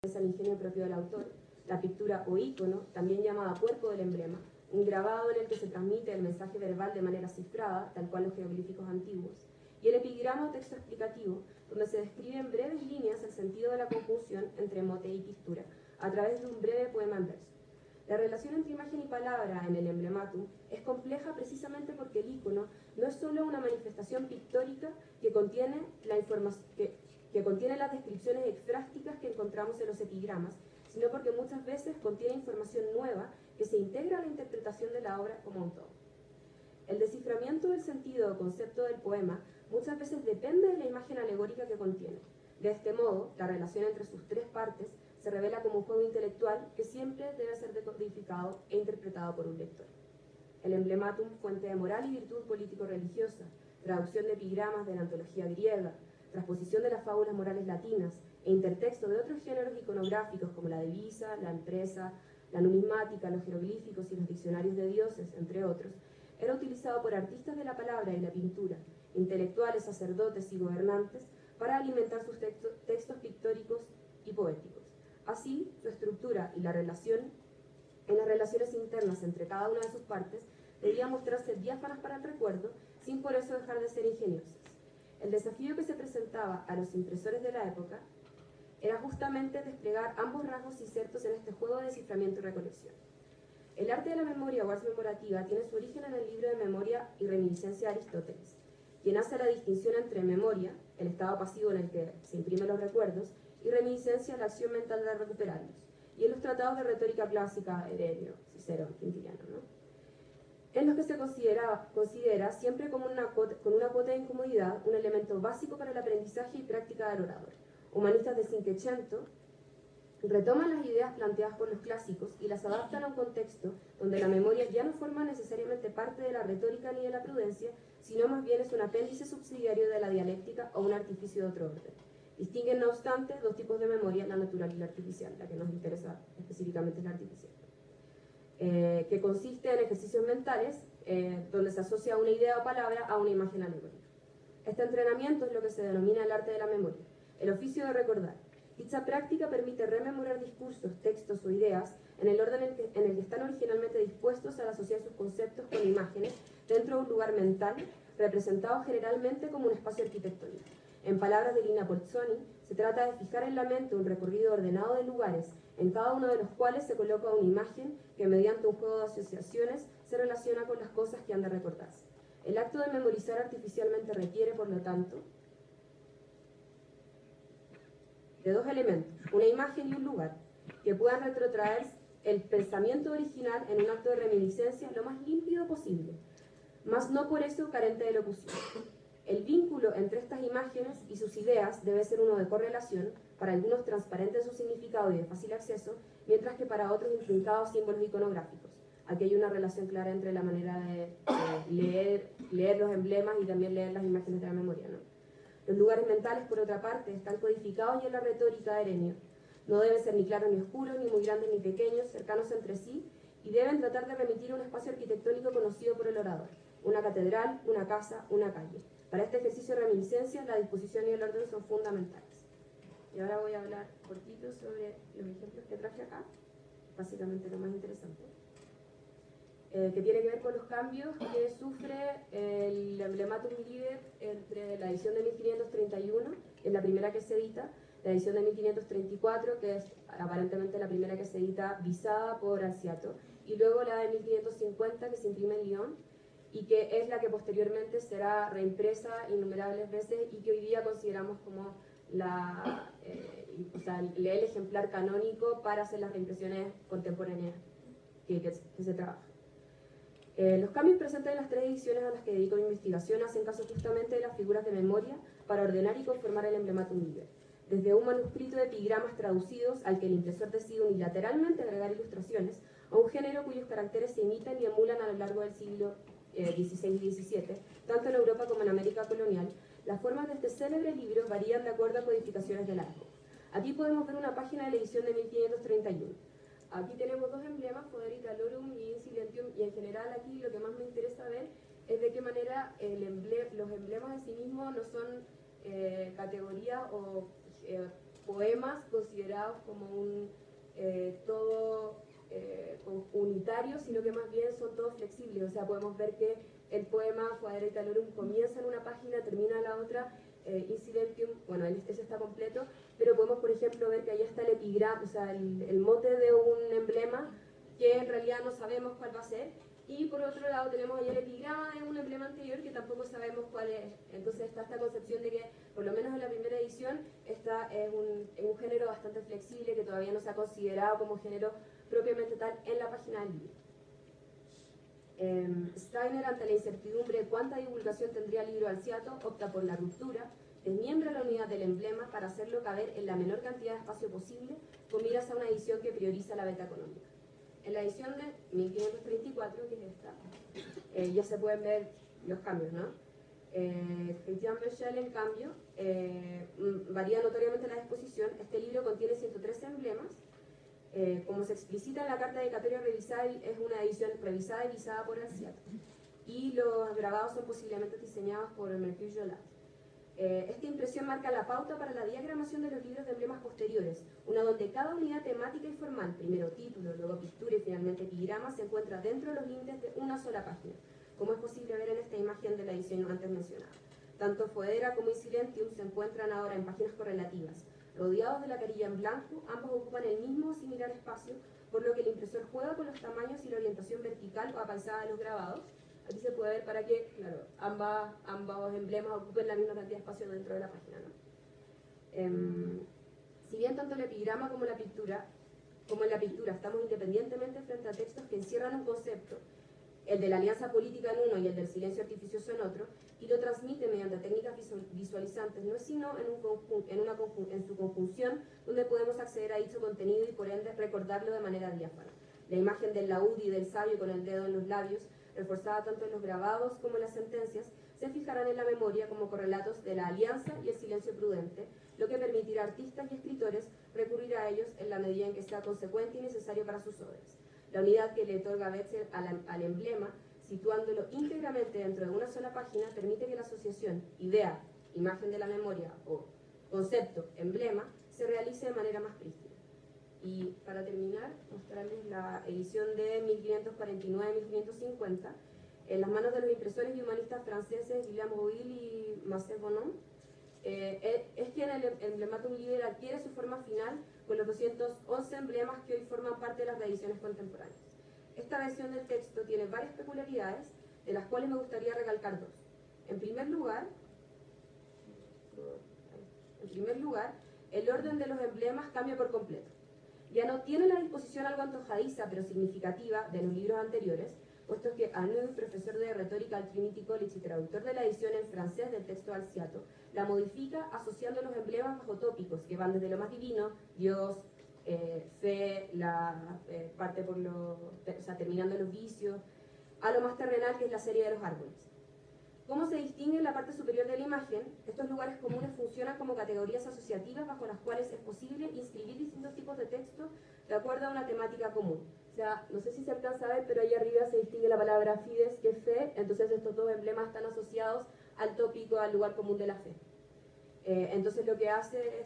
el ingenio propio del autor, la pictura o ícono, también llamada cuerpo del emblema, un grabado en el que se transmite el mensaje verbal de manera cifrada, tal cual los jeroglíficos antiguos, y el epigrama o texto explicativo, donde se describe en breves líneas el sentido de la conjunción entre mote y pictura, a través de un breve poema en verso. La relación entre imagen y palabra en el emblematum es compleja precisamente porque el ícono no es solo una manifestación pictórica que contiene las descripciones exfrásticas que encontramos en los epigramas, sino porque muchas veces contiene información nueva que se integra a la interpretación de la obra como un todo. El desciframiento del sentido o concepto del poema muchas veces depende de la imagen alegórica que contiene. De este modo, la relación entre sus tres partes se revela como un juego intelectual que siempre debe ser decodificado e interpretado por un lector. El emblematum, fuente de moral y virtud político-religiosa, traducción de epigramas de la antología griega, transposición de las fábulas morales latinas e intertexto de otros géneros iconográficos como la divisa, la empresa, la numismática, los jeroglíficos y los diccionarios de dioses, entre otros, era utilizado por artistas de la palabra y la pintura, intelectuales, sacerdotes y gobernantes para alimentar sus textos pictóricos y poéticos. Así, su estructura y la relación en las relaciones internas entre cada una de sus partes debían mostrarse diáfanas para el recuerdo, sin por eso dejar de ser ingeniosas. El desafío que se presentaba a los impresores de la época era justamente desplegar ambos rasgos insertos en este juego de desciframiento y recolección. El arte de la memoria o ars memorativa tiene su origen en el libro de Memoria y Reminiscencia de Aristóteles, quien hace la distinción entre memoria, el estado pasivo en el que se imprimen los recuerdos, y reminiscencia, la acción mental de recuperarlos, y en los tratados de retórica clásica, Herenio, Cicerón, Quintiliano, ¿no? En los que se considera siempre como con una cuota de incomodidad un elemento básico para el aprendizaje y práctica del orador. Humanistas de Cinquecento retoman las ideas planteadas por los clásicos y las adaptan a un contexto donde la memoria ya no forma necesariamente parte de la retórica ni de la prudencia, sino más bien es un apéndice subsidiario de la dialéctica o un artificio de otro orden. Distinguen, no obstante, dos tipos de memoria, la natural y la artificial. La que nos interesa específicamente es la artificial, que consiste en ejercicios mentales donde se asocia una idea o palabra a una imagen alegórica. Este entrenamiento es lo que se denomina el arte de la memoria, el oficio de recordar. Dicha práctica permite rememorar discursos, textos o ideas en el orden en el que están originalmente dispuestos al asociar sus conceptos con imágenes dentro de un lugar mental representado generalmente como un espacio arquitectónico. En palabras de Lina Polzoni, se trata de fijar en la mente un recorrido ordenado de lugares, en cada uno de los cuales se coloca una imagen que mediante un juego de asociaciones se relaciona con las cosas que han de recordarse. El acto de memorizar artificialmente requiere, por lo tanto, de dos elementos, una imagen y un lugar, que puedan retrotraer el pensamiento original en un acto de reminiscencia lo más límpido posible, mas no por eso carente de locución. El vínculo entre estas imágenes y sus ideas debe ser uno de correlación, para algunos transparente en su significado y de fácil acceso, mientras que para otros intrincados símbolos iconográficos. Aquí hay una relación clara entre la manera de leer los emblemas y también leer las imágenes de la memoria, ¿no? Los lugares mentales, por otra parte, están codificados ya en la retórica de Herenio. No deben ser ni claros ni oscuros, ni muy grandes ni pequeños, cercanos entre sí, y deben tratar de remitir a un espacio arquitectónico conocido por el orador, una catedral, una casa, una calle. Para este ejercicio de reminiscencia, la disposición y el orden son fundamentales. Y ahora voy a hablar cortito sobre los ejemplos que traje acá, básicamente lo más interesante, que tiene que ver con los cambios que sufre el Emblematum Liber entre la edición de 1531, que es la primera que se edita, la edición de 1534, que es aparentemente la primera que se edita visada por Alciato, y luego la de 1550, que se imprime en Lyon, y que es la que posteriormente será reimpresa innumerables veces y que hoy día consideramos como el ejemplar canónico para hacer las reimpresiones contemporáneas que se trabajan. Los cambios presentes en las tres ediciones a las que dedico mi investigación hacen caso justamente de las figuras de memoria para ordenar y conformar el Emblematum Liber. Desde un manuscrito de epigramas traducidos al que el impresor decide unilateralmente agregar ilustraciones, a un género cuyos caracteres se imitan y emulan a lo largo del siglo XVI y XVII, tanto en Europa como en América colonial, las formas de este célebre libro varían de acuerdo a codificaciones del arco. Aquí podemos ver una página de la edición de 1531. Aquí tenemos dos emblemas, Poder Italorum y Insilentium, y en general aquí lo que más me interesa ver es de qué manera los emblemas en sí mismos no son categorías o poemas considerados como un todo unitario, sino que más bien son todos flexibles. O sea, podemos ver que el poema Quaedere Italorum comienza en una página, termina en la otra, Incidentium, bueno, ese está completo, pero podemos, por ejemplo, ver que ahí está el epigrama, o sea, el mote de un emblema, que en realidad no sabemos cuál va a ser, y por otro lado tenemos ahí el epigrama de un emblema anterior que tampoco sabemos cuál es. Entonces está esta concepción de que, por lo menos en la primera edición, esta es un género bastante flexible que todavía no se ha considerado como género propiamente tal en la página del libro. Steiner, ante la incertidumbre de cuánta divulgación tendría el libro Alciato, opta por la ruptura, desmiembra la unidad del emblema para hacerlo caber en la menor cantidad de espacio posible, con miras a una edición que prioriza la beta económica. En la edición de 1534, que es esta, ya se pueden ver los cambios, ¿no? Christian Michel, en cambio, varía notoriamente la disposición. Este libro contiene 113 emblemas. Como se explicita en la carta dedicatoria revisada, es una edición revisada y visada por Alciato. Y los grabados son posiblemente diseñados por Mercure Jolat. Esta impresión marca la pauta para la diagramación de los libros de emblemas posteriores, una donde cada unidad temática y formal, primero título, luego pintura y finalmente epigrama, se encuentra dentro de los límites de una sola página, como es posible ver en esta imagen de la edición antes mencionada. Tanto Foedera como Insilentium se encuentran ahora en páginas correlativas. Rodeados de la carilla en blanco, ambos ocupan el mismo o similar espacio, por lo que el impresor juega con los tamaños y la orientación vertical o apaisada de los grabados. Aquí se puede ver para que, claro, ambos emblemas ocupen la misma cantidad de espacio dentro de la página, ¿no? Si bien tanto el epigrama como en la pintura estamos independientemente frente a textos que encierran un concepto, el de la alianza política en uno y el del silencio artificioso en otro, y lo transmite mediante técnicas visualizantes, no es sino en su conjunción donde podemos acceder a dicho contenido y por ende recordarlo de manera diáfana. La imagen del laúd y del sabio con el dedo en los labios, reforzada tanto en los grabados como en las sentencias, se fijarán en la memoria como correlatos de la alianza y el silencio prudente, lo que permitirá a artistas y escritores recurrir a ellos en la medida en que sea consecuente y necesario para sus obras. La unidad que le otorga Betzel al emblema, situándolo íntegramente dentro de una sola página, permite que la asociación idea, imagen de la memoria o concepto, emblema, se realice de manera más prístina. Y para terminar, mostrarles la edición de 1549-1550, en las manos de los impresores y humanistas franceses William Roille y Marcel Bonon. Es quien el Emblematum Liber adquiere su forma final con los 211 emblemas que hoy forman parte de las reediciones contemporáneas. Esta versión del texto tiene varias peculiaridades, de las cuales me gustaría recalcar dos. En primer lugar, el orden de los emblemas cambia por completo. Ya no tiene la disposición algo antojadiza, pero significativa, de los libros anteriores, puesto que Anu, profesor de retórica al Trinity College y traductor de la edición en francés del texto Alciato, la modifica asociando los emblemas bajo tópicos que van desde lo más divino, Dios, fe, parte por terminando los vicios, a lo más terrenal, que es la serie de los árboles. ¿Cómo se distingue en la parte superior de la imagen? Estos lugares comunes funcionan como categorías asociativas bajo las cuales es posible inscribir distintos tipos de texto de acuerdo a una temática común. O sea, no sé si se alcanza a ver, pero ahí arriba se distingue la palabra fides, que es fe, entonces estos dos emblemas están asociados al tópico, al lugar común de la fe. Entonces lo que hace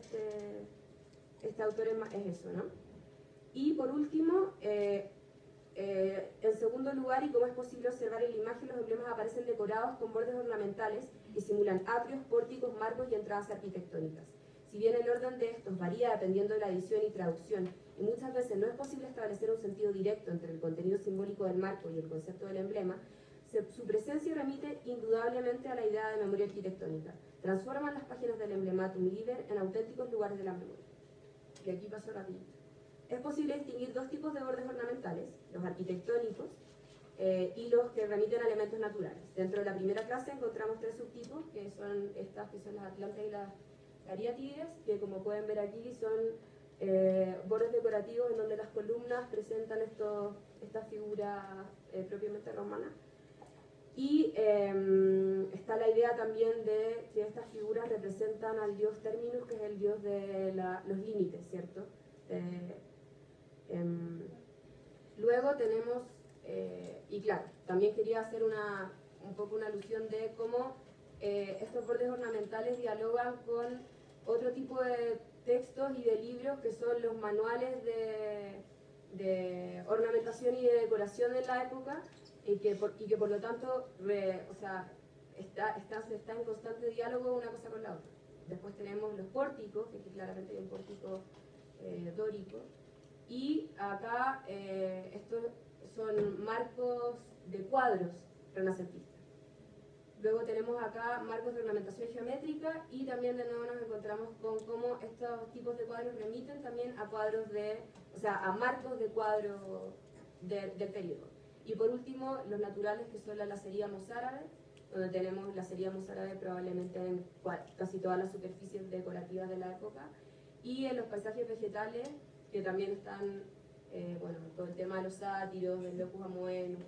este autor es eso, ¿no? Y por último, en segundo lugar, y como es posible observar en la imagen, los emblemas aparecen decorados con bordes ornamentales que simulan atrios, pórticos, marcos y entradas arquitectónicas. Si bien el orden de estos varía dependiendo de la edición y traducción, y muchas veces no es posible establecer un sentido directo entre el contenido simbólico del marco y el concepto del emblema, su presencia remite indudablemente a la idea de memoria arquitectónica. Transforman las páginas del Emblematum Liber en auténticos lugares de la memoria. Y aquí paso rapidito. Es posible distinguir dos tipos de bordes ornamentales, los arquitectónicos y los que remiten a elementos naturales. Dentro de la primera clase encontramos tres subtipos, que son estas, que son las atlantes y las cariátides, que como pueden ver aquí son bordes decorativos en donde las columnas presentan estas figuras propiamente romanas. Y está la idea también de que estas figuras representan al dios Terminus, que es el dios de los límites, ¿cierto? Luego tenemos, y claro, también quería hacer un poco una alusión de cómo estos bordes ornamentales dialogan con otro tipo de textos y de libros que son los manuales de ornamentación y de decoración de la época y que por lo tanto está en constante diálogo una cosa con la otra. Después tenemos los pórticos, que claramente hay un pórtico dórico, y acá estos son marcos de cuadros renacentistas. Luego tenemos acá marcos de ornamentación geométrica y también de nuevo nos encontramos con cómo estos tipos de cuadros remiten también a cuadros a marcos de cuadros del periodo. Y por último, los naturales, que son la lacería mozárabe, donde tenemos lacería mozárabe probablemente en casi todas las superficies decorativas de la época, y en los paisajes vegetales, que también están, todo el tema de los sátiros, del locus amoenus,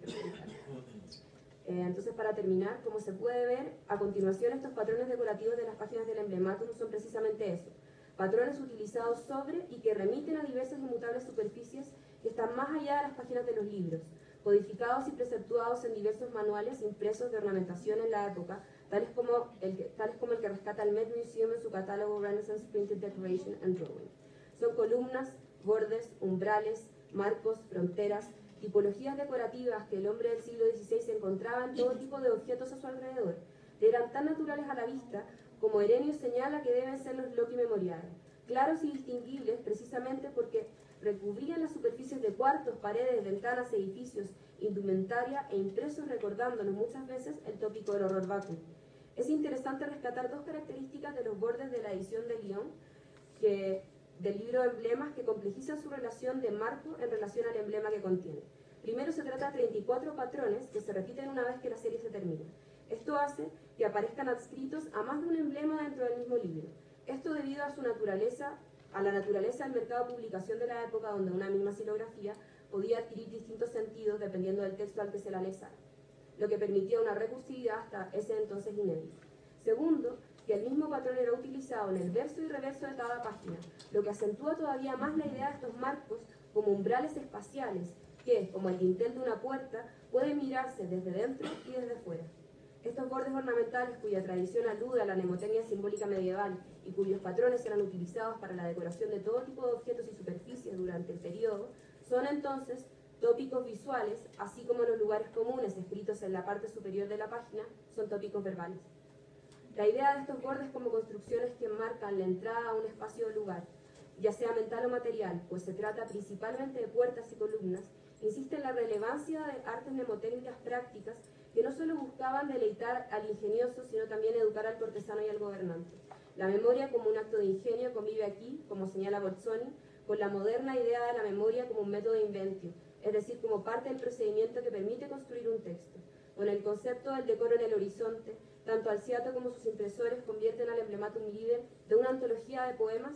entonces, para terminar, como se puede ver, a continuación estos patrones decorativos de las páginas del emblematum son precisamente eso, patrones utilizados sobre y que remiten a diversas inmutables superficies que están más allá de las páginas de los libros, codificados y preceptuados en diversos manuales impresos de ornamentación en la época, tales como el que rescata el Met Museum en su catálogo Renaissance Printed Decoration and Drawing. Son columnas, bordes, umbrales, marcos, fronteras, tipologías decorativas que el hombre del siglo XVI encontraba en todo tipo de objetos a su alrededor, eran tan naturales a la vista como Herenio señala que deben ser los loci memoriae, claros y distinguibles precisamente porque recubrían las superficies de cuartos, paredes, ventanas, edificios, indumentaria e impresos recordándonos muchas veces el tópico del horror vacui. Es interesante rescatar dos características de los bordes de la edición de Lyon, del libro de emblemas, que complejizan su relación de marco en relación al emblema que contiene. Primero se trata de 34 patrones que se repiten una vez que la serie se termina. Esto hace que aparezcan adscritos a más de un emblema dentro del mismo libro. Esto debido a la naturaleza del mercado de publicación de la época, donde una misma silografía podía adquirir distintos sentidos dependiendo del texto al que se la anexara, lo que permitía una recursividad hasta ese entonces inédita. Segundo, que el mismo patrón era utilizado en el verso y reverso de cada página, lo que acentúa todavía más la idea de estos marcos como umbrales espaciales que, como el dintel de una puerta, pueden mirarse desde dentro y desde fuera. Estos bordes ornamentales, cuya tradición alude a la mnemotecnia simbólica medieval y cuyos patrones eran utilizados para la decoración de todo tipo de objetos y superficies durante el periodo, son entonces tópicos visuales, así como los lugares comunes escritos en la parte superior de la página son tópicos verbales. La idea de estos bordes como construcciones que marcan la entrada a un espacio o lugar, ya sea mental o material, pues se trata principalmente de puertas y columnas, insiste en la relevancia de artes mnemotécnicas prácticas que no solo buscaban deleitar al ingenioso, sino también educar al cortesano y al gobernante. La memoria como un acto de ingenio convive aquí, como señala Bolzoni, con la moderna idea de la memoria como un método de inventio, es decir, como parte del procedimiento que permite construir un texto. Con el concepto del decoro en el horizonte, tanto Alciato como sus impresores convierten al emblematum liber de una antología de poemas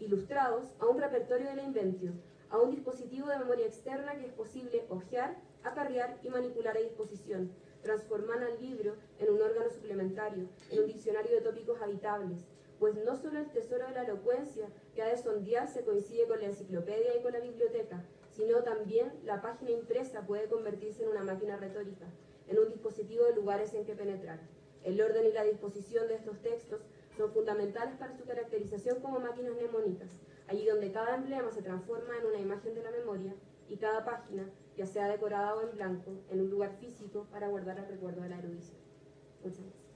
ilustrados a un repertorio de la inventio, a un dispositivo de memoria externa que es posible hojear, acarrear y manipular a disposición. Transforman al libro en un órgano suplementario, en un diccionario de tópicos habitables, pues no solo el tesoro de la elocuencia que ha de sondearse coincide con la enciclopedia y con la biblioteca, sino también la página impresa puede convertirse en una máquina retórica, en un dispositivo de lugares en que penetrar. El orden y la disposición de estos textos son fundamentales para su caracterización como máquinas mnemónicas, allí donde cada emblema se transforma en una imagen de la memoria y cada página, ya sea decorada o en blanco, en un lugar físico para guardar el recuerdo de la erudición. Muchas gracias.